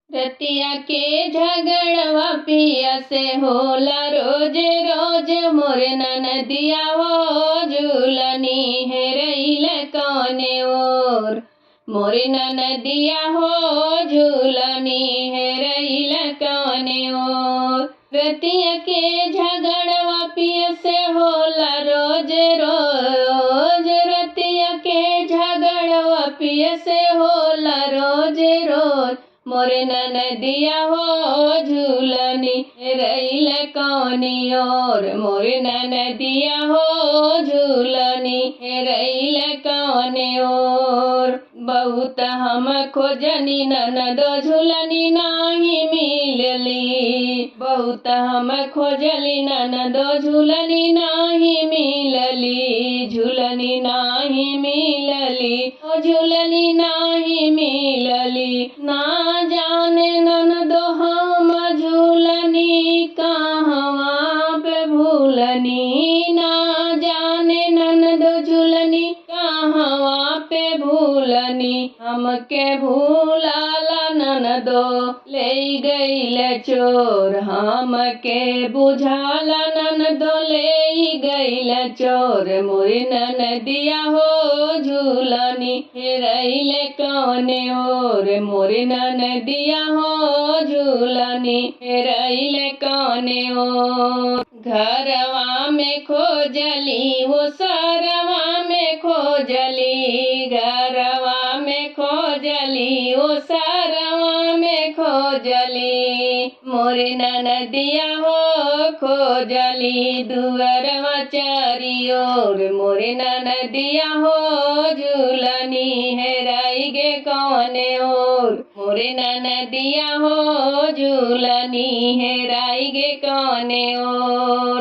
रतिया के झगड़वा पिया से होला रोज रोज मोर ननदिया हो झूलनी हेरैल कौने ओर। मोर ननदिया हो झूलनी हेरैल कौने ओर। रतिया के झगड़वा पिया से होला रोज रोज। रतिया के झगड़वा पिया से होला रोज रोज। मोर ननदिया हो झूलनी हेरैल कौनी ओर। मोर ननदिया हो झूलनी हेरैल कौने ओर। बहुत हम खोजनी ननदो झूलनी नाही मिलली। बहुत हम खोजली ननदो झूलनी नाही मिलली। झूलनी नाही मिलली ओ झूलनी नाही मिलली। ना जाने ननदो हम झूलनी कहवा पे भूलनी। ना जाने ननदो झूलनी कहवा पे भूलनी। हमके भूलाला ननदो ले गइल चोर। हमके बुझाला ननदो ले गइल चोर। मोर ननदिया हो झूलनी हेरैल कौने ओर। मोर ननदिया हो झूलनी हेरैल कौने ओर। घरवा में खोजली वो सरवा में खोजली। घरवा में खोजली वो सरवा में खोजली। मोर ननदिया हो खोजली दुअरवा चारी ओर। मोर ननदिया हो झूलनी हेराई गे कौने ओर। मोर ननदिया हो झूलनी हेराई गे कौने ओर।